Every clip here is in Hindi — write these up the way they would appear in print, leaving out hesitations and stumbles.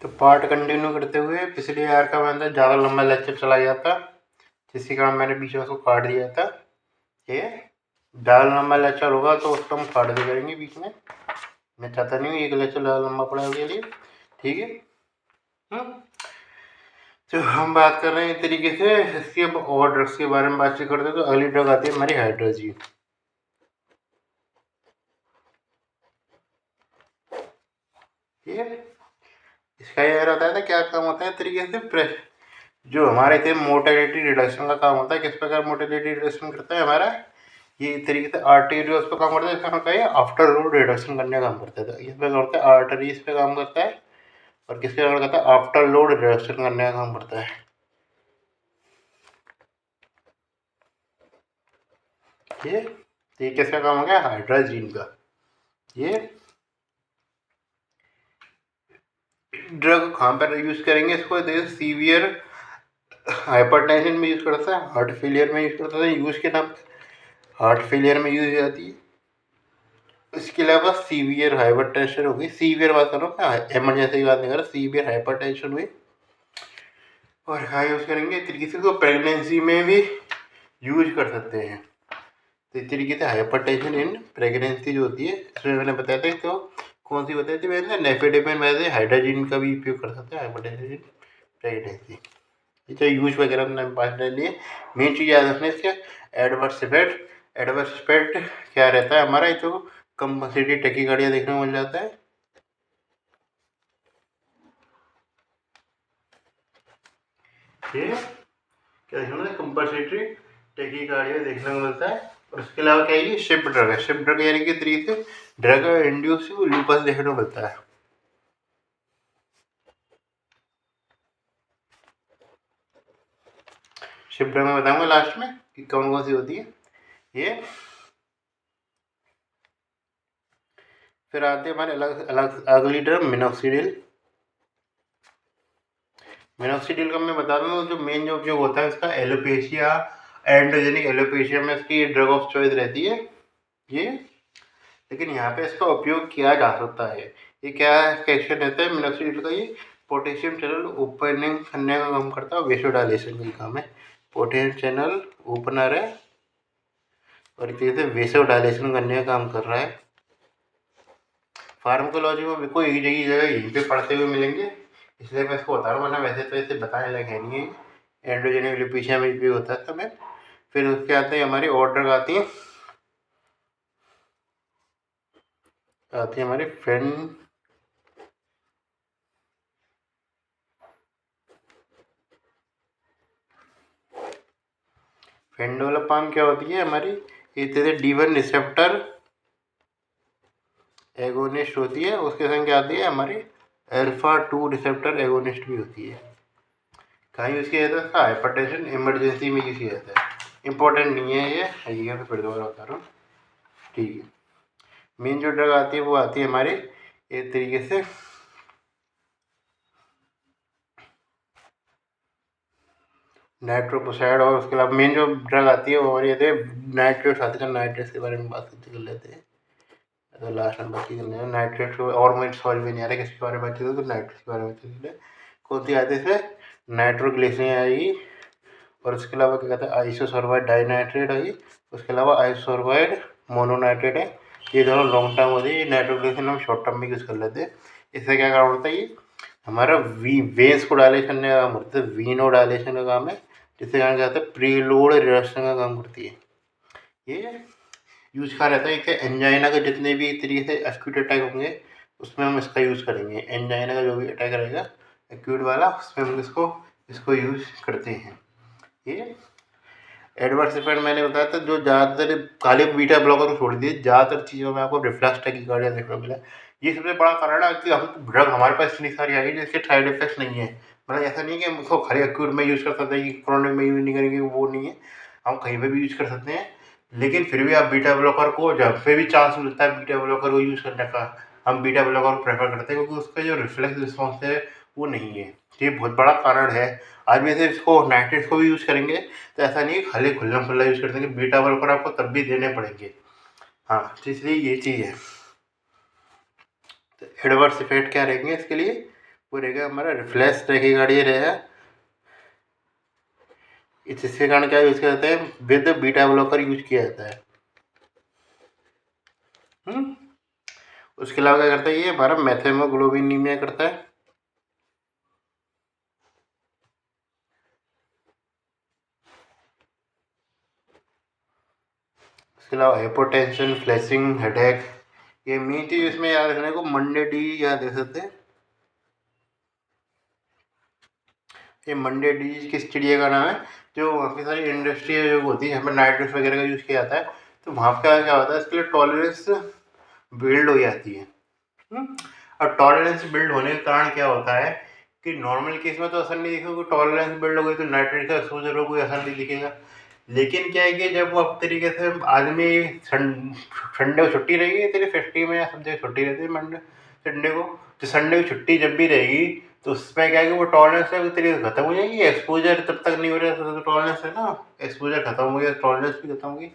तो पार्ट कंटिन्यू करते हुए पिछले यार का मैंने ज़्यादा लंबा लेक्चर चला गया था, जिसके कारण मैंने बीच में उसको काट दिया था। ये ज़्यादा लंबा लेक्चर होगा तो उसको हम काट दिया करेंगे बीच में। मैं चाहता नहीं हूँ एक लेक्चर ज़्यादा लंबा पड़ा उसके लिए, ठीक है। तो हम बात कर रहे हैं इस तरीके से। इसके अब और ड्रग्स के बारे में बातचीत करते हैं। तो अगली ड्रग आती है हमारी हाइड्रोजीन। ठीक है, इसका ये रहता है क्या काम होता है तरीके से, जो हमारे थे मोटिलिटी रिडक्शन का काम होता है। किस प्रकार मोटिलिटी रिडक्शन करता है हमारा, ये तरीके से आर्टेरियोस पे काम करता है। इसका मतलब है आफ्टर लोड रिडक्शन करने का काम करता है। इस पे करता है आर्टरीज पे काम करता है, और किसके काम करता है आफ्टर लोड रिडक्शन करने का काम करता है। ये किसका काम हो गया, हाइड्रोजीन का। ये ड्रग कहाँ पर यूज करेंगे इसको, सीवियर हाइपरटेंशन में यूज करता है, हार्ट फेलियर में यूज करता है। यूज के नाम हार्ट फेलियर में यूज जाती है। इसके अलावा सीवियर हाइपरटेंशन होगी, सीवियर बात कर रहा हूँ, इमरजेंसी की बात नहीं कर रहा, सीवियर हाइपरटेंशन हुई। और हाँ यूज करेंगे इस तरीके से, तो प्रेगनेंसी में भी यूज कर सकते हैं। तो इस तरीके से हाइपरटेंशन इन प्रेगनेंसी जो होती है, इसमें मैंने बताया था। तो कौन सी बताई थी मैंने, नेफेडेपिन वैसे हाइड्रोजीन का भी उपयोग कर सकते हैं हाइपरटेंशन इन प्रेगनेंसी। तो यूज वगैरह हमने बात ले लिए। मेन चीज़ याद रखना है इसके एडवर्स इफेक्ट। एडवर्स इफेक्ट क्या रहता है हमारा, जो कंपल्सरी टैकीकार्डिया देखने को मिल जाता है। ठीक है, क्या देखना है, कंपल्सरी टैकीकार्डिया देखने को मिलता है। और उसके अलावा क्या है, ये शिफ्ट ड्रग है। शिफ्ट ड्रग यानी कि तरीके से ड्रग इंड्यूसिव लूपस देखने को मिलता है। शिफ्ट ड्रग में बताऊंगा लास्ट में कि कौन कौन सी होती है ये। फिर आते हैं हमारे अलग अलग अगली ड्रग मिनोक्सिडिल। मिनोक्सिडिल का मैं बता दूं, जो मेन जो उपयोग होता है इसका एलोपेशिया, एंड्रोजेनिक एलोपेशिया में इसकी ड्रग ऑफ चॉइस रहती है ये। लेकिन यहाँ पे इसका उपयोग किया जा सकता है। ये क्या एक्शन रहता है मिनोक्सिडिल का, ये पोटेशियम चैनल ओपनिंग करने का काम करता है, वेसोडाइलेशन का काम है। पोटेशियम चैनल ओपनर है और एक तरीके से वेसोडाइलेशन करने का काम कर रहा है। फार्माकोलॉजी में बिल्कुल एक जगह यहीं पे पढ़ते हुए मिलेंगे, इसलिए मैं इसको बता रहा हूँ, वरना वैसे तो इसे बताने लायक है नहीं है। एंड्रोजेनिक एलोपेशिया में भी होता है हमें। फिर उसके आते हैं हमारी ऑर्डर आती है हमारी फेंडोलापाम क्या होती है हमारी, ये D1 रिसेप्टर एगोनिस्ट होती है। उसके संग क्या आती है हमारी अल्फा 2 रिसेप्टर एगोनिस्ट भी होती है। कहाँ यूज़ किया जाता है इसका, हाइपरटेंशन इमरजेंसी में यूज़ किया जाता है। इंपॉर्टेंट नहीं है ये, है तो फिर दोबारा बता रहा हूँ, ठीक है। मेन जो ड्रग आती है वो आती है हमारे एक तरीके से नाइट्रोपोसाइड। और उसके अलावा मेन जो ड्रग आती है वो हमारी आती है नाइट्रेट आती है। नाइट्रेट के बारे में बात कर लेते हैं, तो लास्ट में बात कर लेते नाइट्रेट को। और मुझे सॉरी भी नहीं आ रहा है किसके बारे में बात करें, तो नाइट्रेट के बारे में बात कर। कौन सी आती है, नाइट्रोग्लिसरीन आएगी। और उसके अलावा क्या कहते हैं आइसोसोर्बाइड डाइनाइट्रेट आई। उसके अलावा आइसोसोर्बाइड मोनोनाइट्रेट है। ये दोनों लॉन्ग टर्म होती है, नाइट्रोग्लिसरीन हम शॉर्ट टर्म में यूज़ कर लेते हैं। इससे क्या काम होता है, ये हमारा वेन्स को डायलेशन करने का काम करता है, वीनो डायलेशन का काम है। जिससे क्या कहते हैं प्रीलोड रिडक्शन का काम करती है। ये यूज कहाँ रहता है, एक एंजाइना के जितने भी तरीके से एक्यूट अटैक होंगे उसमें हम इसका यूज़ करेंगे। एंजाइना का जो भी अटैक रहेगा एक्यूट वाला, उसमें हम इसको यूज करते हैं। ये एडवर्स इफेक्ट मैंने बताया था, जो ज़्यादातर खाली बीटा ब्लॉकर को छोड़ दिए, ज़्यादातर चीज़ों में आपको रिफ्लक्स टैकीकार्डिया देखने को मिला। ये सबसे बड़ा कारण है कि हम ड्रग हमारे पास इतनी सारी आ गई जिसके साइड इफेक्ट्स नहीं है। मतलब ऐसा नहीं है कि हम उसको खाली एक्यूट में यूज़ कर सकते हैं, कि क्रोनिक में यूज़ नहीं करेंगे, वो नहीं है। हम कहीं पर भी यूज़ कर सकते हैं। लेकिन फिर भी आप बीटा ब्लॉकर को जब पे भी चांस मिलता है बीटा ब्लॉकर को यूज़ करने का, हम बीटा ब्लॉकर को प्रेफर करते हैं, क्योंकि उसका जो रिफ्लेक्स रिस्पॉन्स है वो नहीं है। ये बहुत बड़ा कारण है। आज वैसे इसको नाइट्रेट्स को भी यूज़ करेंगे, तो ऐसा नहीं है खाली खुल्लम खुल्ला यूज़ कर देंगे, बीटा ब्लॉकर आपको तब भी देने पड़ेंगे। हाँ, तो इसलिए ये चीज़ है। तो एडवर्स इफेक्ट क्या रहेंगे इसके लिए, वो रहेगा हमारा रिफ्लेक्स टैकीकार्डिया ये रहेगा। इसके कारण क्या यूज किया जाता है, विद बीटा ब्लॉकर यूज किया जाता है। उसके अलावा क्या करता है, ये हमारा मेथेमोग्लोबिनीमिया करता है। इसके अलावा हाइपोटेंशन, फ्लैशिंग, हेडेक, ये मेन चीज इसमें याद रखने को मंडे डी याद रख सकते हैं। ये मंडे डी किस चिड़िया का नाम है, जो वहाँ की सारी इंडस्ट्री जो होती है, यहाँ पर नाइट्रोस वगैरह का यूज़ किया जाता है, तो वहाँ का क्या होता है, इसके लिए टॉलरेंस बिल्ड हो जाती है। और टॉलरेंस बिल्ड होने के कारण क्या होता है कि नॉर्मल केस में तो असर नहीं दिखेगा, टॉलरेंस बिल्ड हो गई तो नाइट्रेट का एक्सपोजर हो कोई असर नहीं दिखेगा। लेकिन क्या है कि जब वो अब तरीके से आदमी संडे को छुट्टी रहेगी, तेरी फैक्ट्री में या सब जगह छुट्टी रहती है मंडे संडे को, तो संडे की छुट्टी जब भी रहेगी तो उसमें क्या है कि वो टॉलरेंस है तरीके से खत्म हो जाएगी, एक्सपोजर तब तक नहीं हो रहा तो टॉलरेंस है ना, एक्सपोजर खत्म हो गया, टॉलरेंस भी खत्म हो गई,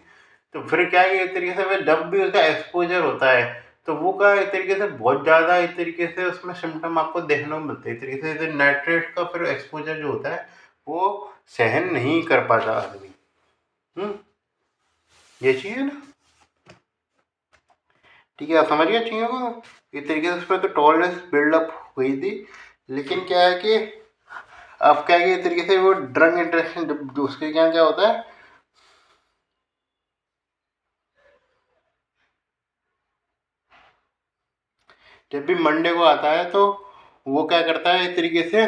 तो फिर क्या है कि एक तरीके से जब भी उसका एक्सपोजर होता है तो वो का एक तरीके से बहुत ज़्यादा एक तरीके से उसमें सिम्टम आपको देखने को मिलते हैं। एक तरीके से नाइट्रेट का फिर एक्सपोजर जो होता है वो सहन नहीं कर पाता आदमी। ये चीज़ है ना, ठीक है, आप समझ गए चीज़ों को। एक तरीके से उस पर तो टॉलरेंस बिल्डअप हुई थी, लेकिन क्या है कि अब क्या है कि एक तरीके से वो ड्रग इंटरेक्शन उसके क्या क्या होता है, जब भी मंडे को आता है तो वो क्या करता है एक तरीके से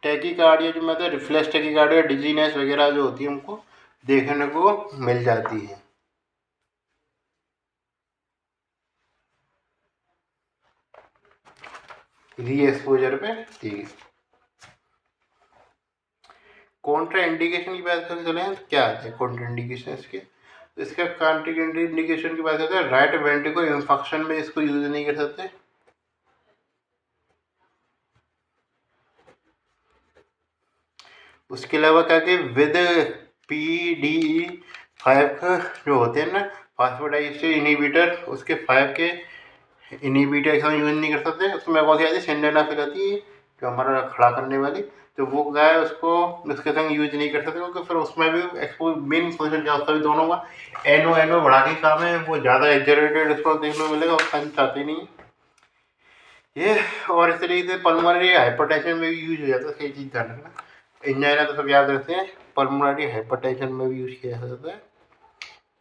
टैकीकार्डिया जो मतलब रिफ्लेक्स टैकीकार्डिया, डिजीनेस वगैरह जो होती है उनको देखने को मिल जाती है। री एक्सपोजर पे, ठीक है। कॉन्ट्रा इंडिकेशन की बात करते चले तो क्या आता है कॉन्ट्रा इंडिकेशन इसके, इसका कॉन्ट्रा इंडिकेशन की बात करते हैं, राइट वेंट्रिकल इंफेक्शन में इसको यूज नहीं कर सकते। उसके अलावा क्या कि विद PDE5 जो होते हैं ना, फास्फोडाइस्टर इनिबिटर, उसके 5 के इनिबिटर के साथ यूज नहीं कर सकते। उसमें कौन सी आती है, सिंडेनाफिल आती है जो हमारा खड़ा करने वाली, तो वो क्या है उसको उसके संग यूज नहीं कर सकते, क्योंकि फिर उसमें भी एक्सपो मेन पोजिशन क्या होता है दोनों का, एनो बढ़ा के काम है, वो ज़्यादा एक्जरेटेड उसको देखने को मिलेगा, वो हम चाहते नहीं ये। और इस तरीके से पल्मोनरी हाइपरटेंशन में भी यूज हो जाता है, सही चीज़ ध्यान रखना। इंजाइना तो सब याद रखते हैं, पल्मोनरी हाइपरटेंशन में भी यूज किया जाता है,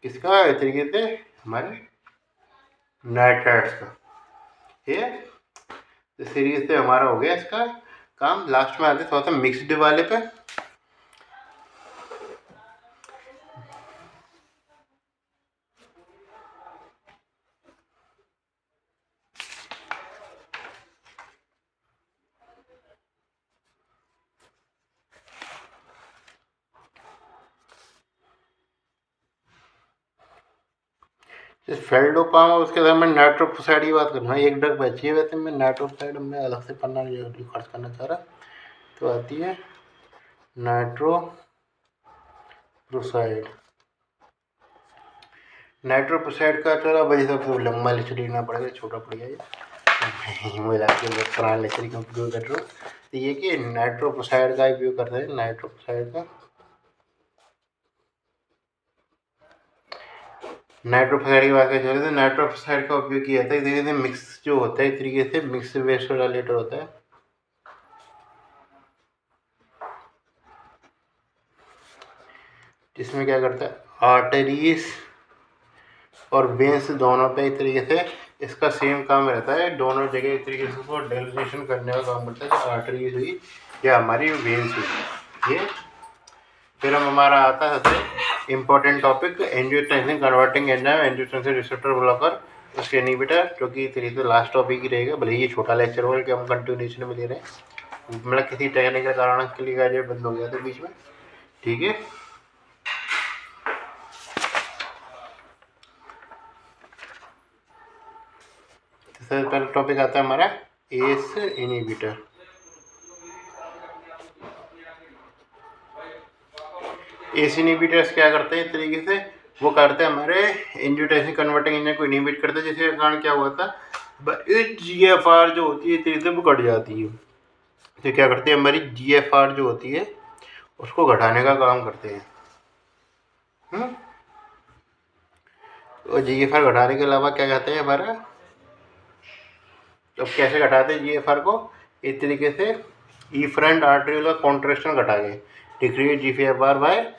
किसका, इस तरीके से हमारे नाइट्राइट्स का। ठीक है, तो सीरीज से हमारा हो गया इसका काम। लास्ट में आते थोड़ा सा मिक्सड वाले पे। फेल्डोपाम और उसके बाद मैं नाइट्रोपोसाइड की बात करूँगा, एक ड्रग बची है वैसे, मैं नाइट्रोपोसाइड में अलग से पढ़ना खर्च करना चाह रहा, तो आती है नाइट्रोपोसाइड। नाइट्रोपोसाइड का चलो भाई सब लंबा लेक्चर लेना पड़ेगा, छोटा पड़ गया ये मिला के पुराना लेक्चर का उपयोग कर रहा हूँ। तो ये कि नाइट्रोपोसाइड का उपयोग करते हैं, नाइट्रोपोसाइड का नाइट्रोफोसाइड की बात करें तो नाइट्रोफोसाइड का उपयोग किया जाता है धीरे धीरे मिक्स जो होता है, एक तरीके से मिक्स वेस्टोडाइलेटर होता है, जिसमें क्या करता है आर्टरीज और वेंस दोनों पे एक तरीके से इसका सेम काम रहता है, दोनों जगह एक तरीके से उसको डेलिनेशन करने का काम करता है, जो आर्टरीज हुई या हमारी वेंस हुई ये। फिर हम हमारा आता है सबसे important topic angiotensin converting enzyme, angiotensin receptor blocker, उसके इनहिबिटर, जो कि तरीके से लास्ट टॉपिक ही रहेगा, भले ये छोटा लेक्चर हो कि हम कंटिन्यूशन में ले रहे हैं, मतलब किसी टेक्निकल कारण के लिए गाइड बंद हो गया था बीच में, ठीक है। सबसे पहला टॉपिक आता है हमारा एस इनहिबिटर। एस इनहिबिटर्स क्या करते हैं तरीके से, वो करते हैं हमारे एंजियोटेंसिन कन्वर्टिंग एंजाइम को इनहिबिट करते हैं, जिसके कारण क्या हुआ था GFR जो होती है तेजी से वो घट जाती है। तो क्या करते हैं, हमारी GFR जो होती है उसको घटाने का काम करते हैं। और GFR घटाने के अलावा क्या कहते हैं हमारा, तो कैसे घटाते हैं GFR को, इस तरीके से इफरेंट आर्टेरियल कॉन्ट्रैक्शन घटा के डिक्रीज GFR बाय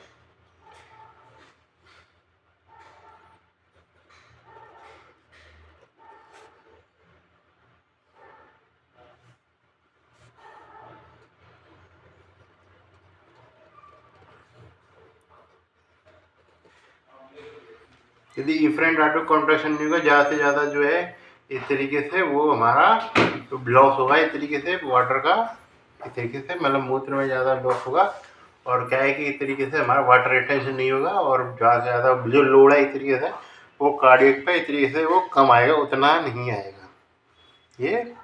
यदि इफरेंट आर्टेरियल कॉन्ट्रैक्शन नहीं होगा, ज़्यादा से ज़्यादा जो है इस तरीके से वो हमारा तो लॉस होगा, इस तरीके से वाटर का, इस तरीके से मतलब मूत्र में ज़्यादा लॉस होगा। और क्या है कि इस तरीके से हमारा वाटर रिटेंशन नहीं होगा और ज़्यादा से ज़्यादा जो लोड है इस तरीके से वो कार्डियक पे इस तरीके से वो कम आएगा, उतना नहीं आएगा ये।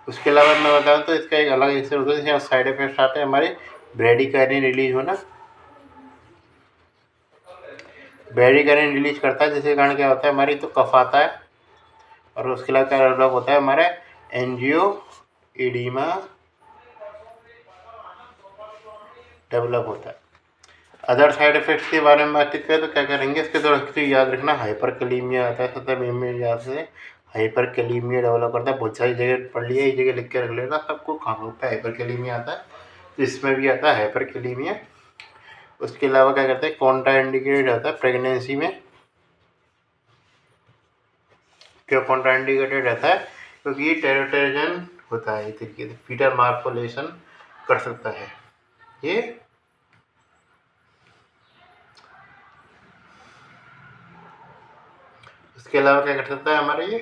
उसके अलावा मैं बताऊँ तो इसका एक अलग इससे होता है, जैसे साइड इफेक्ट्स आते हैं हमारे ब्रेडिकाइनिन रिलीज होना। ब्रेडिकाइनिन रिलीज करता है जिसके कारण क्या होता है, हमारी तो कफ आता है और उसके अलावा क्या डेवलप होता है हमारा एंजियो एडिमा डेवलप होता है। अदर साइड इफेक्ट्स के बारे में बातचीत करें तो क्या करेंगे, इसके थोड़ा याद रखना, हाइपरकैलेमिया आता है, सतह में याद से हाइपरकैलेमिया डेवलप करता है। बहुत सारी जगह पढ़ लिया, एक जगह लिख के रख लेना, सबको कहाँ पे हाइपरकैलेमिया आता है, तो इसमें भी आता है हाइपरकैलेमिया। उसके अलावा क्या करते हैं, कॉन्ट्राइंडिकेटेड आता है प्रेगनेंसी में। क्यों कॉन्ट्राइंडिकेटेड रहता है, क्योंकि ये टेरोटेजन होता है, इस तरीके से फीटल मार्फोलेशन कर सकता है ये। इसके अलावा क्या कर सकता है हमारे ये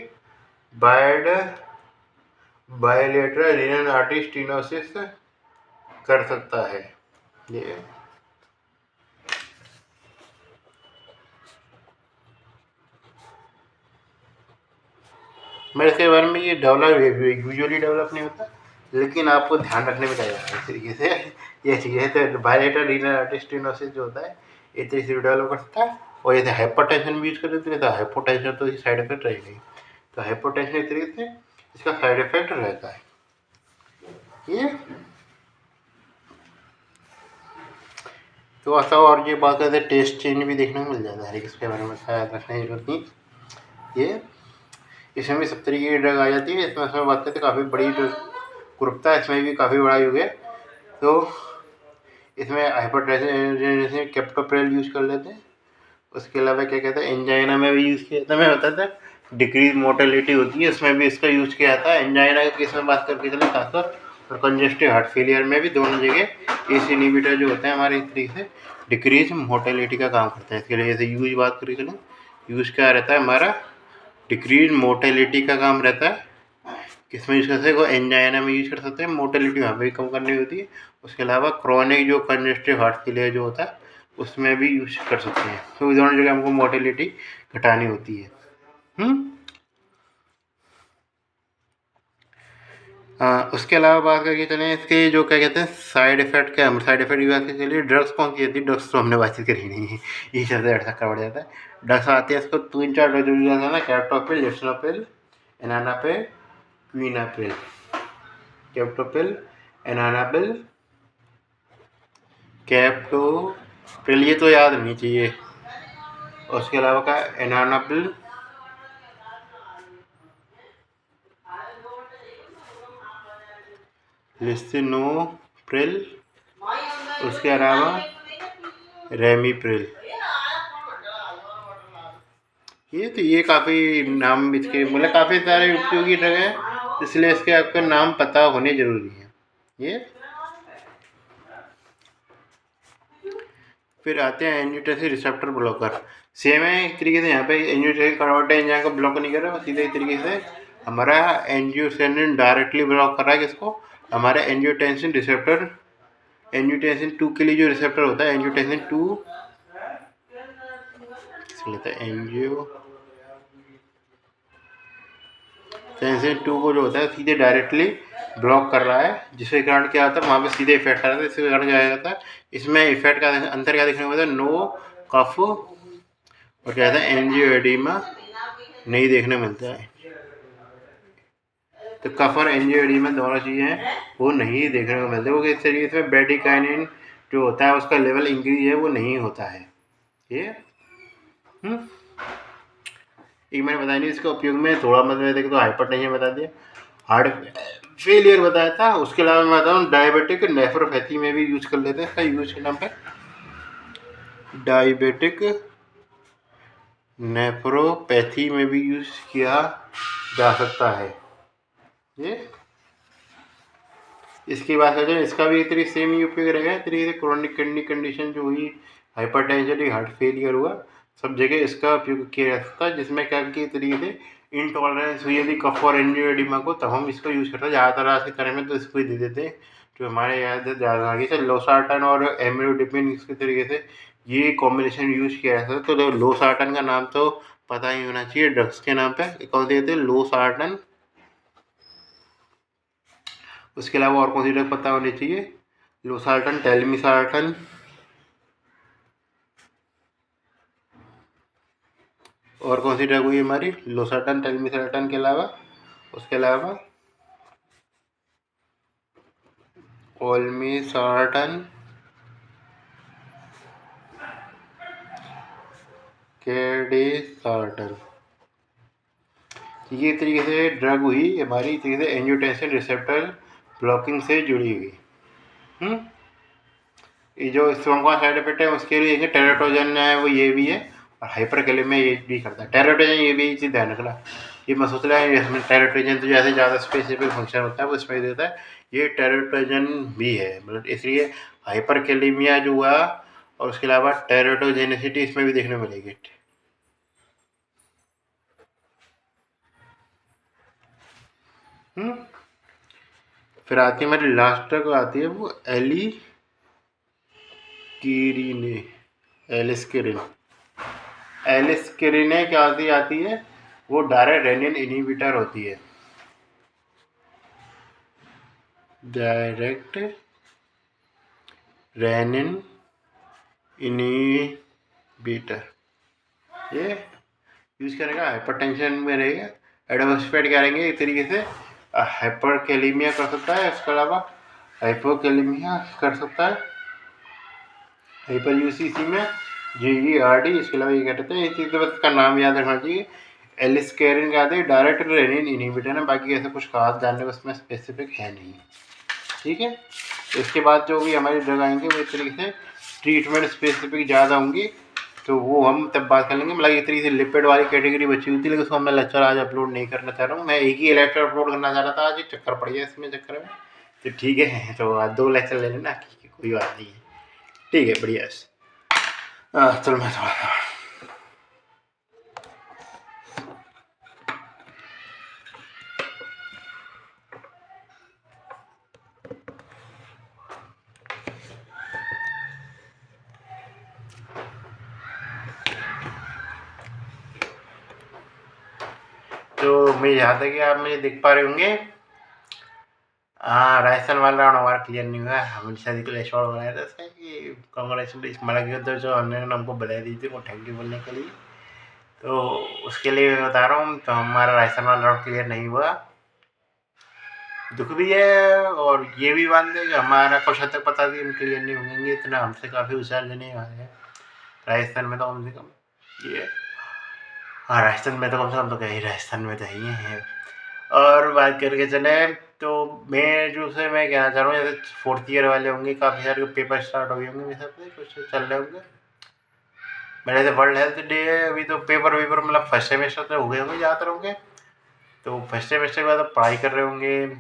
बायलेटरल रीनल आर्टरी स्टेनोसिस कर सकता है ये। मेरे इसके बारे में ये डेवलप यूजुअली डेवलप नहीं होता, लेकिन आपको ध्यान रखने में चाहिए इस तरीके से ये चीज़ है। तो बायलेटरल रीनल आर्टरी स्टेनोसिस जो होता है इस तरीके से डेवलप कर सकता है। और यदि हाइपरटेंशन भी यूज कर देते हैं तो हाइपोटेंशन तो साइड इफेक्ट रहेगा ही। तो हाइपोटेंशन इस तरीके से इसका साइड इफेक्ट रहता है ये। तो ऐसा, और ये बात करते हैं टेस्ट चेंज भी देखने को मिल जाता है, इसके बारे में शायद रखने की जरूरत नहीं ये। इसमें भी सब तरीके की ड्रग आ जाती है, इसमें बात करते हैं काफ़ी बड़ी ग्रुपता है, इसमें भी काफ़ी बड़ा युग है। तो इसमें हाइपरटेंशन कैप्टोप्रेल यूज़ कर लेते हैं। उसके अलावा क्या कहते हैं, एंजाइना में भी यूज़ किया जाता है, मैं बताता है डिक्रीज मोर्टेलिटी होती है, उसमें भी इसका यूज़ किया जाता है। एंजाइना के केस में बात करके चले खासतौर, और कंजेस्टिव हार्ट फेलियर में भी दोनों जगह एस इनहिबिटर जो होते हैं हमारे इस तरीके से डिक्रीज मोर्टेलिटी का काम करते हैं। इसके लिए जैसे यूज बात करें चलें, यूज़ क्या रहता है हमारा, डिक्रीज मोर्टेलिटी का काम रहता है। किस में यूज़ कर सकते हैं, एंजाइना में यूज़ कर सकते हैं, मोर्टेलिटी वहाँ पर कम करनी होती है। उसके अलावा क्रॉनिक जो कंजेस्टिव हार्ट फेलियर जो होता है उसमें भी यूज कर सकते हैं। तो दोनों जगह हमको मोर्टेलिटी घटानी होती है। उसके अलावा बात करके चलें इसके जो क्या कहते हैं साइड इफेक्ट, क्या साइड इफेक्ट की बात करके चलिए, ड्रग्स कौन सी होती है, ड्रग्स तो हमने बातचीत करी नहीं है, ये सबसे ऐसा बढ़ जाता है। ड्रग्स आते हैं, इसको 3-4 ड्रग्स यूज जाता है ना, कैप्टोपिल, लिस्नोपिल, एनानापिल, क्वीनापिल। कैप्टोपिल, एनानापिल, कैप्टोपिल, ये तो याद नहीं चाहिए। उसके अलावा क्या, एनानापिल, लिस्नोप्रिल, उसके अलावा रेमीप्रिल। ये काफ़ी नाम इसके मतलब काफ़ी सारे उपयोगी ड्रग हैं, इसलिए इसके आपका नाम पता होने जरूरी है ये। फिर आते हैं एंजियोटेंसिन रिसेप्टर ब्लॉकर। सेम है एक तरीके से, यहाँ पे एंजियोटेंसिन कन्वर्टर एंजाइम को ब्लॉक नहीं कर रहा है, सीधे एक तरीके से हमारा एंजियोटेंसिन डायरेक्टली ब्लॉक कर रहा है किसको, हमारे एंजियोटेंसिन रिसेप्टर। एंजियोटेंसिन 2 के लिए जो रिसेप्टर होता है एंजियोटेंसिन 2 लेता है, एंजियोटेंसिन 2 को जो होता है सीधे डायरेक्टली ब्लॉक कर रहा है, जिसके कारण क्या होता है वहाँ पे सीधे इफेक्ट आ रहा है। इसके कारण क्या जाता है, इसमें इफेक्ट का अंतर क्या देखने को मिलता है, नो कफ और क्या कहता है एंजियोएडिमा नहीं देखने मिलता है। तो कफ और एंजियोएडिमा दोनों चीज़ें हैं वो नहीं देखने को मिलते, क्योंकि इस तरीके से ब्रेडिकाइनिन जो होता है उसका लेवल इंक्रीज है वो नहीं होता है। ये एक मैंने बताया नहीं, इसका उपयोग में थोड़ा मतलब देखें तो हाइपरटेंशन बता दिया, हार्ट फेलियर बताया था। उसके अलावा मैं बताऊँ डायबिटिक नेफ्रोपैथी में भी यूज कर लेते हैं। इसका यूज के नाम पे डायबिटिक नेफ्रोपैथी में भी यूज किया जा सकता है। ये इसकी बात करें, इसका भी एक तरीके सेम ही उपयोग रहेगा। एक तरीके से क्रोनिक किडनी कंडीशन जो हुई, हाइपरटेंशन, हार्ट फेलियर हुआ, सब जगह इसका उपयोग किया जा सकता है। जिसमें क्या कि तरीके से इंटॉलरेंस हुई यदि कफ और एंजियोएडिमा को, तब हम इसको यूज़ करते हैं। ज़्यादातर आज के तरह में तो इसको ही दे देते हैं जो हमारे याद ज़्यादा आगे से लोसार्टन और एमिलोडिपिन इसके तरीके से ये कॉम्बिनेशन यूज किया जाता है। तो लोसार्टन का नाम तो पता ही होना चाहिए ड्रग्स के नाम पे, कौन से कहते हैं लोसार्टन। उसके अलावा और कौन सी ड्रग पता होनी चाहिए, लोसार्टन, टेलमिसार्टन, और कौन सी ड्रग हुई हमारी लोसार्टन टेलमिसार्टन के अलावा, उसके अलावा ओल्मिसार्टन, केडेसार्टन, ये तरीके से ड्रग हुई हमारी तरीके से एंजियोटेंसिन रिसेप्टर ब्लॉकिंग से जुड़ी हुई। ये जो स्ट्रॉन्ग का साइड इफेक्ट है उसके लिए टेराटोजन है वो ये भी है, और हाइपरकैलेमिया ये भी करता है। टेराटोजन ये भी चीज़ ध्यान रखना, ये मत सोच रहा है इसमें टेराटोजन तो जैसे ज़्यादा स्पेसिफिक फंक्शन होता है वो इसमें देता है, ये टेराटोजन भी है, मतलब इसलिए हाइपरकैलेमिया जो हुआ और उसके अलावा टेराटोजेनिसिटी इसमें भी देखने मिलेगी। फिर आती है हमारी लास्ट तक आती है वो एलिस्किरिने क्या आती है वो डायरेक्ट रेनिन इनहिबिटर होती है। डायरेक्ट रेनिन इनहिबिटर ये यूज करेगा, हाइपरटेंशन में रहेगा। एडवर्सफेट क्या रहेंगे एक तरीके से हाइपरकैलेमिया कर सकता है, इसके अलावा हाइपोकैलेमिया कर सकता है, हाइपर यूसीसी में GERD। इसके अलावा ये कहते हैं इसी तरह का नाम याद रखना चाहिए, एलिस्केरिन क्या है डायरेक्ट रेनिन इनहिबिटर है, बाकी ऐसा कुछ खास जानने को उसमें स्पेसिफिक है नहीं। ठीक है, इसके बाद जो भी हमारी ड्रग आएंगे वो इस तरीके से ट्रीटमेंट स्पेसिफिक ज़्यादा होंगी, तो वो हम तब बात कर लेंगे। मतलब एक तरीके से लिपिड वाली कैटेगरी बची हुई थी, लेकिन उसको मैं लेक्चर आज अपलोड नहीं करना चाह रहा हूँ। मैं एक ही लेक्चर अपलोड करना चाह रहा था, आज चक्कर पड़ गया इसमें चक्कर में, तो ठीक है तो आज 2 लेक्चर ले लेना, कोई बात नहीं है। ठीक है, बढ़िया। चलो मैं थोड़ा तो मैं यहाँ तक कि आप मुझे देख पा रहे होंगे। हाँ, राजस्थान वाला राउंड हमारा क्लियर नहीं हुआ, हम शादी के लिए शॉर्ट बनाया था इसका कि कांग्रेचुलेशन मला तो जो उन्होंने हमको बधाई दी थी वो थैंक यू बोलने के लिए, तो उसके लिए मैं बता रहा हूँ। तो हमारा राजस्थान वाला राउंड क्लियर नहीं हुआ, दुख भी है, और ये भी बात है कि हमारा कुछ हद तक पता भी हम क्लियर नहीं होंगे, इतना हमसे काफ़ी होशियार लेने वाले हैं राजस्थान में, तो कम से कम ये, हाँ राजस्थान में तो कम से कम तो कहीं राजस्थान में तो ही है। और बात करके चले तो मैं जो से मैं कहना चाह रहा हूँ, जैसे 4th ईयर वाले होंगे काफ़ी सारे पेपर स्टार्ट हो गए होंगे, मेरे हिसाब से कुछ चल रहे होंगे। मेरे जैसे वर्ल्ड हेल्थ डे है अभी, तो पेपर वेपर मतलब फर्स्ट सेमेस्टर तो हो गए होंगे ज़्यादातर होंगे, तो फर्स्ट सेमेस्टर के बाद आप पढ़ाई कर रहे होंगे,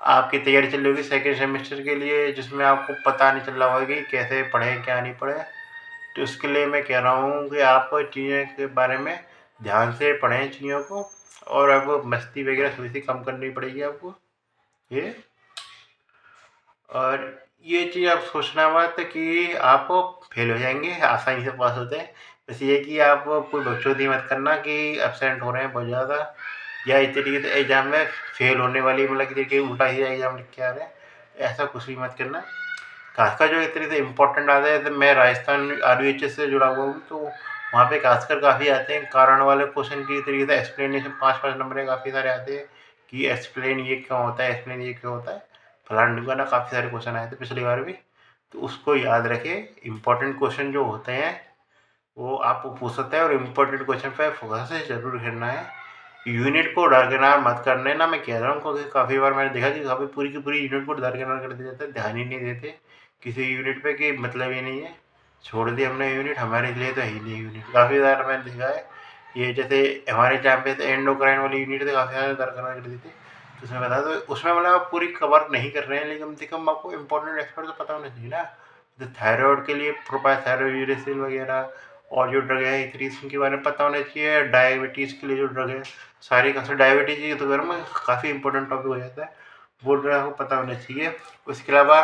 आपकी तैयारी चल रही होगी सेकेंड सेमेस्टर के लिए, जिसमें आपको पता नहीं चल रहा होगा कि कैसे पढ़ें क्या नहीं पढ़े। तो उसके लिए मैं कह रहा हूँ कि आप चीज़ों के बारे में ध्यान से पढ़ें चीज़ों को, और आपको मस्ती वगैरह थोड़ी सी कम करनी पड़ेगी आपको ये। और ये चीज़ आप सोचना मत कि आप फेल हो जाएंगे, आसानी से पास होते हैं। बस ये कि आप कोई बकचोदी मत करना कि एब्सेंट हो रहे हैं बहुत ज़्यादा, या इस तरीके से एग्ज़ाम में फेल होने वाली, मतलब कि देखिए उल्टा ही एग्ज़ाम लिख के आ रहे हैं, ऐसा कुछ भी मत करना। खासकर जो इस तरीके से इंपॉर्टेंट आता है, तो मैं राजस्थान RVHS से जुड़ा हुआ हूँ, तो वहाँ पे खासकर काफ़ी आते हैं कारण वाले क्वेश्चन की तरीके से एक्सप्लेनेशन 5-5 नंबर के काफ़ी सारे आते हैं कि एक्सप्लेन ये क्यों होता है, एक्सप्लेन ये क्यों होता है, फलाना ढिमकाना, काफ़ी सारे क्वेश्चन आए थे पिछली बार भी। तो उसको याद रखें, इम्पोर्टेंट क्वेश्चन जो होते हैं वो आपको पूछ सकते हैं और इम्पोर्टेंट क्वेश्चन पे फोकस ज़रूर करना है। यूनिट को दरकिनार मत करने ना, मैं कह रहा हूँ, क्योंकि काफ़ी बार मैंने देखा कि काफ़ी पूरी की पूरी यूनिट को दरकिनार कर दिया जाता है, ध्यान ही नहीं देते किसी यूनिट पे कि मतलब ही नहीं है, छोड़ दी हमने यूनिट, हमारे लिए तो है ही नहीं यूनिट। काफ़ी बार मैंने देखा है ये, जैसे हमारे टाइम पे एंडोक्राइन वाली यूनिट थे, काफ़ी सारे दरकिनार कर दी थी। तो उसमें बता दो, उसमें मतलब आप पूरी कवर नहीं कर रहे हैं, लेकिन कम से कम आपको इंपॉर्टेंट एक्सपर्ट तो पता होना चाहिए ना। तो थायराइड के लिए प्रोपाथायरॉयड वगैरह, और जो ड्रग है इथरीसिन के बारे में पता होना चाहिए। डायबिटीज़ के लिए जो ड्रग है सारी का सारी, डायबिटीज़ की तो में काफ़ी इंपॉर्टेंट टॉपिक हो जाता है, वो ड्रग आपको पता होना चाहिए। उसके अलावा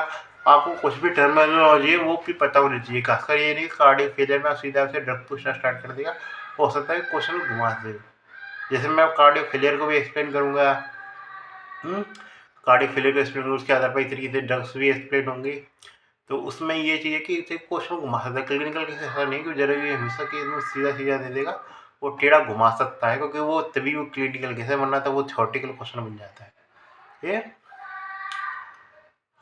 आपको कुछ भी टर्मिनोलॉजी है वो भी पता होनी चाहिए, खासकर ये नहीं कार्डियक फेलियर में सीधा से ड्रग पूछना स्टार्ट कर देगा, हो सकता है क्वेश्चन घुमा दे। जैसे मैं कार्डियक फेलियर को भी एक्सप्लेन करूँगा, कार्डियक फेलियर को एक्सप्लेन करूँगा, उसके आधार पर इस तरीके से ड्रग्स भी एक्सप्लेन होंगे। तो उसमें ये चाहिए कि इसे क्वेश्चन घुमा सकता है, क्लिनिकल केस ऐसा नहीं कि जरूरी है हमेशा कि वो सीधा सीधा दे देगा, वो टेढ़ा घुमा सकता है, क्योंकि वो तभी वो क्लिनिकल केस है, वरना तो वो थ्योरेटिकल क्वेश्चन बन जाता है।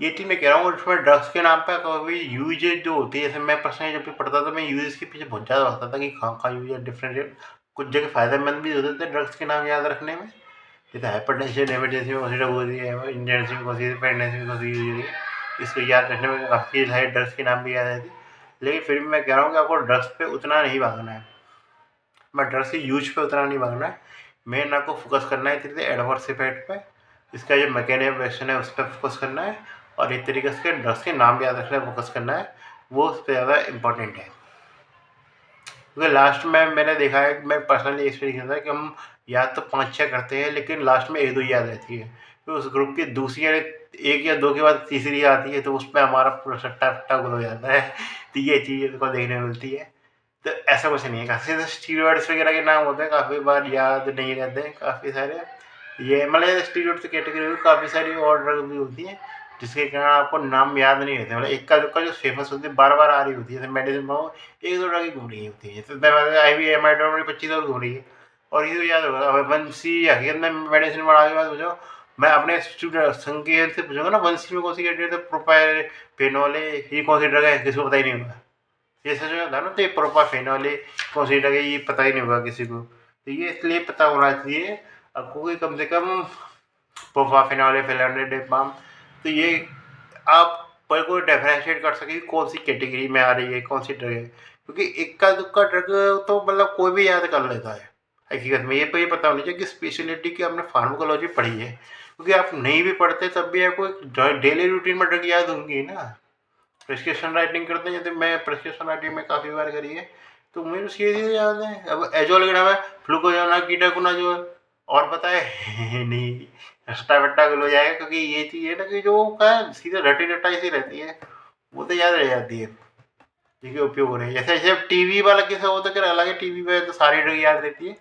ये चीज़ मैं कह रहा हूँ। उसमें ड्रग्स के नाम पे कभी यूजेज जो होती है, जैसे मैं पर्सनली जब भी पढ़ता था, मैं यूजेज के पीछे बहुत ज़्यादा भागता था कि कहाँ यूज है, डिफरेंट कुछ जगह फ़ायदेमंद भी होते थे ड्रग्स के नाम याद रखने में। जैसे हाइपरटेंशन, इमरजेंसी में कौन सी ड्रग होती है, इमरजेंसी में कौन सी, प्रेगनेंसी में कौन सी यूज होती है, इसको याद रखने में काफ़ी सारे ड्रग्स के नाम भी याद आए थे। लेकिन फिर भी मैं कह रहा हूँ कि आपको ड्रग्स पे उतना नहीं भागना है, मैं ड्रग्स के यूज पे उतना नहीं भागना है। मेन आपको फोकस करना है इस तरीके से एडवर्स इफेक्ट पे, इसका जो मैकेनिज्म एक्शन है उस पर फोकस करना है, और एक तरीके से ड्रग्स के नाम याद रखने पर फोकस करना है, वो उस पर ज़्यादा इंपॉर्टेंट है। क्योंकि लास्ट में मैंने देखा है, मैं पर्सनली एक्सपीरियंस किया था कि हम याद तो 5-6 करते हैं, लेकिन लास्ट में 1-2 याद रहती है। तो उस ग्रुप की दूसरी या 1 या 2 के बाद तीसरी आती है, तो उसमें हमारा पूरा सट्टा-वट्टा गुल हो जाता है। तो ये चीज़ को देखने में मिलती है। तो ऐसा कुछ नहीं है, काफ़ी सारे स्टीरॉइड्स वगैरह के नाम होते हैं, काफ़ी बार याद नहीं रहते हैं काफ़ी सारे। ये मतलब स्टीरॉइड्स की कैटेगरी में काफ़ी सारी और ड्रग भी होती हैं, जिसके कारण आपको नाम याद नहीं रहते, मतलब इक्का दुक्का जो फेमस होती है बार बार आ रही होती है, जैसे मेडिसिन में 1-2 ड्रग ही घूम रही होती है, जैसे आईवी 25 और घूम रही है, और ये तो याद होगा। अब बंसी हकीकत में मेडिसिन में आगे बात पूछो, मैं अपने स्टूडेंट संकेत से पूछूंगा ना, बंसी में कौन सी कैटेगरी, तो प्रोपायनोल ये कौन सी ड्रग है, किसी को पता ही नहीं होगा। ये सच में था ना, तो ये प्रोपाफेनॉल कौन सी ड्रग है ये पता ही नहीं होगा किसी को, तो ये इसलिए पता होना चाहिए आपको कि कम से कम प्रोपाफेनॉल, फेलोनिडापाम, तो ये आप पर कोई डिफरेंशिएट कर सके कि कौन सी कैटेगरी में आ रही है, कौन सी ड्रग है, क्योंकि इक्का दुक्का ड्रग तो मतलब कोई भी याद कर लेता है। हकीकत में ये तो ये पता होनी चाहिए कि स्पेशलिटी की आपने फार्माकोलॉजी पढ़ी है, क्योंकि आप नहीं भी पढ़ते तब भी आपको डेली रूटीन में ड्रग याद होंगी ना। प्रिस्क्रिप्शन राइटिंग करते हैं, जैसे मैं प्रिस्क्रिप्शन राइटिंग में काफ़ी बार करी है, तो मुझे बस ये चीज़ याद है। अब एजोल के नाम है फ्लूकोजोना कीटाकोनाजोल, और पता है नहीं, रट्टा वट्टा गुल हो जाएगा, क्योंकि ये चीज़ है ना कि जो का सीधे रटी रट्टा ऐसी रहती है, वो तो याद रह जाती है, ठीक है, उपयोग हो रही है। जैसे जैसे टीवी वाला केस हो तो क्या अलग है, टीवी पे तो सारी ड्रग याद रहती है,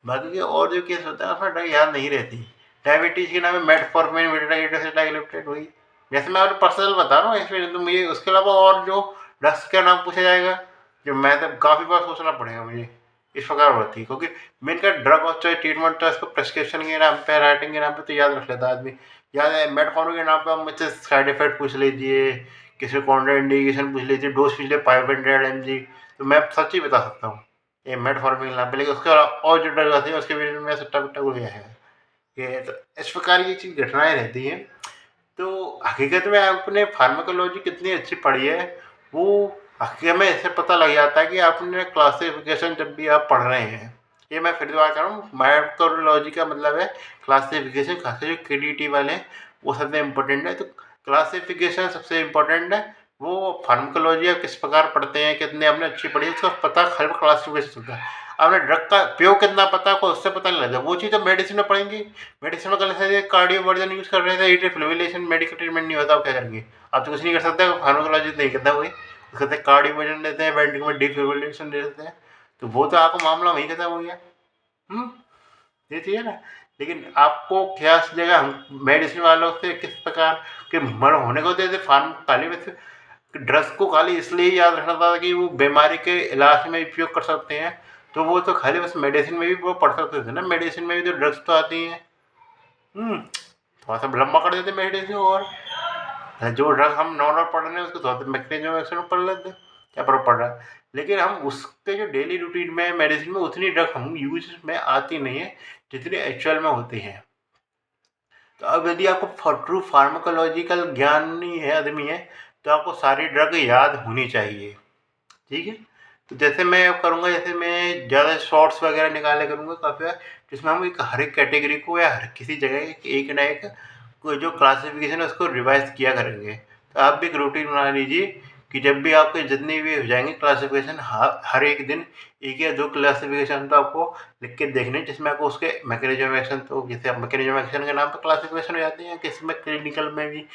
बाकी के और जो केस होता है उसमें ड्रग याद नहीं रहती। डायबिटीज़ के नाम है मेटफॉर्मिन, मेटाइलेप्टेड हुई, जैसे मैं पर्सनल बता रहा हूँ एक्सपीरियंस, तो मुझे उसके अलावा और जो ड्रग्स का नाम पूछा जाएगा, जो मैं तो काफ़ी बार सोचना पड़ेगा मुझे, इस प्रकार होती है, क्योंकि मेन का ड्रग और चाहे ट्रीटमेंट तो इसको प्रिस्क्रिप्शन के नाम पे, राइटिंग के नाम पे तो याद रख लेता आदमी। याद है मेटफॉर्मिन के नाम पे आप मुझसे साइड इफेक्ट पूछ लीजिए, किसी कॉन्ट्रा इंडिकेशन पूछ लीजिए, डोज पूछ लीजिए 500 mg, तो मैं सच ही बता सकता हूँ ये मेटफॉर्मिन के नाम पे। लेकिन उसके अलावा और जो ड्रग आती है उसके बारे में सट्टा बिट्टा हो गया है, ये तो इस प्रकार की चीज़ घटनाएं रहती हैं। तो हकीकत में आपने फार्माकोलॉजी कितनी अच्छी पढ़ी है, वो हकीकत में ऐसे पता लग जाता है कि आपने क्लासिफिकेशन जब भी आप पढ़ रहे हैं, ये मैं फिर दोबारा कर रहा हूँ, माइक्रोलॉजी का मतलब है क्लासिफिकेशन, खासकर जो क्रेडिटी वाले हैं वो सबसे इम्पोर्टेंट है। तो क्लासिफिकेशन सबसे इम्पोर्टेंट है, वो फार्माकोलॉजी आप किस प्रकार पढ़ते हैं, कितने आपने अच्छी पढ़ी है, उसका पता खाली क्लासिफिकेशन होता है। आपने ड्रग का उपयोग कितना पता है, उससे पता नहीं लगता, वो चीज़ तो मेडिसिन में पढ़ेंगे। मेडिसिन में कल से कार्डियो वर्जन यूज़ कर रहे थे, एट्रियल फिब्रिलेशन, मेडिकल ट्रीटमेंट नहीं होता, आप क्या करेंगे, आप तो कुछ नहीं कर सकते, फार्माकोलॉजी नहीं करता वही, कहते हैं कार्डियो वर्जन देते हैं, वेंटिक में डिफिब्रिलेशन दे देते हैं, तो वो तो आपका मामला वहीं खत्म हो गया। ये चाहिए ना। लेकिन आपको क्या जगह हम मेडिसिन वालों से किस प्रकार के मर होने को देते, फार्म खाली वैसे ड्रग्स को खाली इसलिए याद रखना था कि वो बीमारी के इलाज में उपयोग कर सकते हैं, तो वो तो खाली बस मेडिसिन में भी वो पढ़ सकते थे ना, मेडिसिन में भी तो ड्रग्स तो आती हैं, थोड़ा सा लंबा कर देते मेडिटेशन और जो ड्रग हम नॉर्मल पढ़ रहे हैं उसको थोड़ा सा मैकेनिज्म एक्शन पढ़ लेते, क्या फर्क पड़ रहा है। लेकिन हम उसके जो डेली रूटीन में मेडिसिन में उतनी ड्रग हम यूज में आती नहीं है जितनी एक्चुअल में होती है। तो अब यदि आपको ट्रू फार्माकोलॉजिकल ज्ञान नहीं है आदमी है तो आपको सारी ड्रग याद होनी चाहिए, ठीक है। तो जैसे मैं करूँगा, जैसे मैं ज़्यादा शॉर्ट्स वगैरह निकाले करूँगा काफ़ी बार, जिसमें हम एक हर एक कैटेगरी को या हर किसी जगह एक ना एक कोई जो क्लासिफिकेशन है उसको रिवाइज किया करेंगे। तो आप भी एक रूटीन बना लीजिए कि जब भी आपके जितने भी हो जाएंगे क्लासिफिकेशन, हर एक दिन एक या दो क्लासिफिकेशन तो आपको लिख के देखने, जिसमें आपको उसके मैकेनिज्म एक्शन, तो जैसे आप मैकेनिज्म एक्शन के नाम पर क्लासिफिकेशन हो जाते हैं, किसी में क्लिनिकल में भी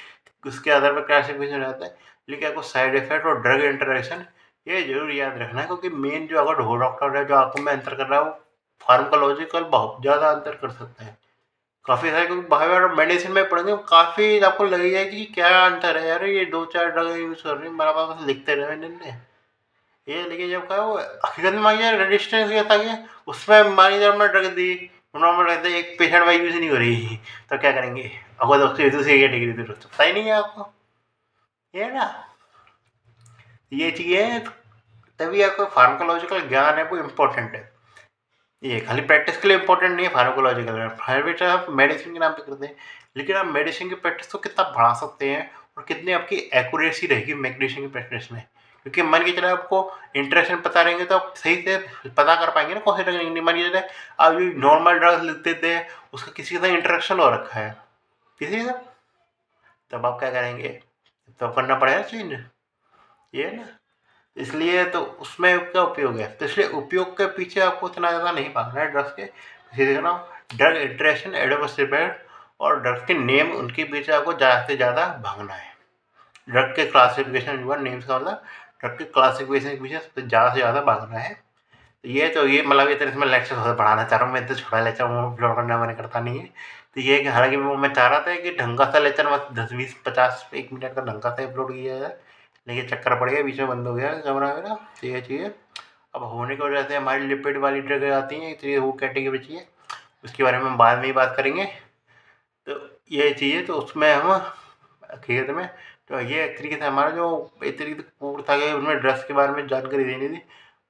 उसके आधार पर क्लासिफिकेशन हो जाता है। लेकिन आपको साइड इफेक्ट और ड्रग इंटरेक्शन ये जरूर याद रखना है, क्योंकि मेन जो अगर डॉक्टर है जो आंखों में अंतर कर रहा है वो फार्माकोलॉजिकल बहुत ज़्यादा अंतर कर सकता है काफ़ी सारे, क्योंकि बाहर मेडिसिन में पढ़ेंगे काफ़ी आपको लगेगा कि क्या अंतर है यार, ये दो चार ड्रग यूज़ कर रहे हैं बराबर बस लिखते रहे इन्होंने ये। लेकिन जब कहा वो हकीकत में मानिए रजिस्टेंस ये था कि उसमें मानिए जब हमने ड्रग दी, नॉर्मल रहते एक पेशेंट वाइज यूज़ नहीं हो रही तो क्या करेंगे, अगर उसकी दूसरी कैटेगरी तो पता ही नहीं है आपको, ये ना ये चीज़ें। तभी आपको फार्माकोलॉजिकल ज्ञान है वो इम्पोर्टेंट है, ये खाली प्रैक्टिस के लिए इम्पोर्टेंट नहीं है फार्माकोलॉजिकल। फार्मेटा आप मेडिसिन के नाम पे करते हैं, लेकिन आप मेडिसिन की प्रैक्टिस को कितना बढ़ा सकते हैं और कितनी आपकी एक्यूरेसी रहेगी मेडिसिन की प्रैक्टिस में। क्योंकि मान के चले आपको इंटरेक्शन पता रहेंगे तो आप सही से पता कर पाएंगे ना कौन से ड्रग नहीं। मान के चले आप जो नॉर्मल ड्रग्स लिखते थे उसका किसी के साथ इंटरेक्शन हो रखा है किसी से, तब आप क्या करेंगे, तो करना पड़ेगा चेंज, ये है ना। इसलिए तो उसमें क्या उपयोग है, तो इसलिए उपयोग के पीछे आपको इतना ज़्यादा नहीं भागना है ड्रग्स के। इसे देखना ड्रग इंटरेक्शन एडवर्स इफेक्ट और ड्रग के नेम, उनके पीछे आपको ज़्यादा से ज़्यादा भागना है। ड्रग के क्लासिफिकेशन हुआ नेम्स का मतलब ड्रग के क्लासिफिकेशन के पीछे ज़्यादा से ज़्यादा भागना है। तो ये मतलब इतने इसमें लेक्चर पढ़ाना चाह रहा हूँ मैं, तो छोटा लेक्चर अपलोड करना मैंने करता नहीं है। तो ये कि हालांकि मैं चाह रहा था कि ढंगा सा लेक्चर मत 10-20-50 1 मिनट का ढंगा सा अपलोड किया जाए, लेकिन चक्कर पड़ गया, बीच में बंद हो गया कैमरा मेरा, तो ये चाहिए। अब होने की वजह से हमारी लिपिड वाली ड्रग आती हैं, तो ये वो कैटेगरी चाहिए, उसके बारे में हम बाद में ही बात करेंगे। तो ये चाहिए, तो उसमें हम हकीकत में तो ये एक तरीके से हमारा जो एक तरीके से कोर्स था कि उनमें ड्रग्स के बारे में जानकारी देनी थी,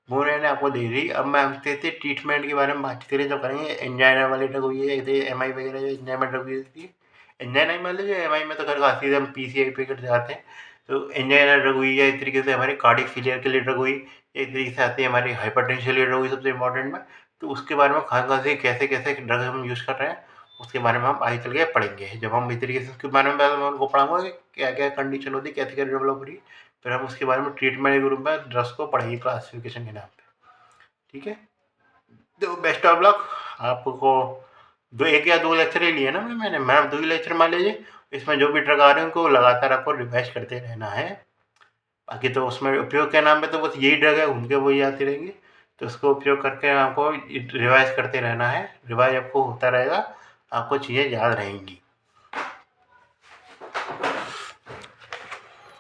वो मैंने आपको दे दी। अब मैं हमसे ट्रीटमेंट के बारे में बात करें जो करेंगे, एंजाइना वाली ड्रग हुई है, जैसे एम आई वगैरह जो एंजाइना ड्रग हुई थी, एंजाइना मान लीजिए, एम आई में तो खैर खांसी से हम PCI पे कट जाते हैं। तो एंजाइना ड्रग हुई है, इस तरीके से हमारे कार्डिक फेलियर के लिए ड्रग हुई, एक तरीके से आती है हमारी हाइपरटेंशन के लिए ड्रग हुई सबसे इंपॉर्टेंट में। तो उसके बारे में खांसी कैसे कैसे ड्रग हम यूज़ कर रहे हैं उसके बारे में हम आगे चल के पढ़ेंगे। जब हम इस तरीके से उसके बारे में मैं उनको पढ़ाऊँगा कि क्या क्या कंडीशन होती है, कैसे कैसे डेवलप हो रही है, फिर हम उसके बारे में ट्रीटमेंट के रूप में ड्रग्स को पढ़ेंगे क्लासिफिकेशन के नाम पे, ठीक है। तो बेस्ट ऑफ लक आपको। दो एक या दो लेक्चर ही लिए ना मैंने 2 ही लेक्चर मान लीजिए, इसमें जो भी ड्रग आ रहे हैं उनको लगातार आपको रिवाइज करते रहना है। बाकी तो उसमें उपयोग के नाम पे तो बस यही ड्रग है, घूम के वही आती रहेंगी, तो उसको उपयोग करके आपको रिवाइज करते रहना है। रिवाइज आपको होता रहेगा, आपको चीज़ें याद रहेंगी।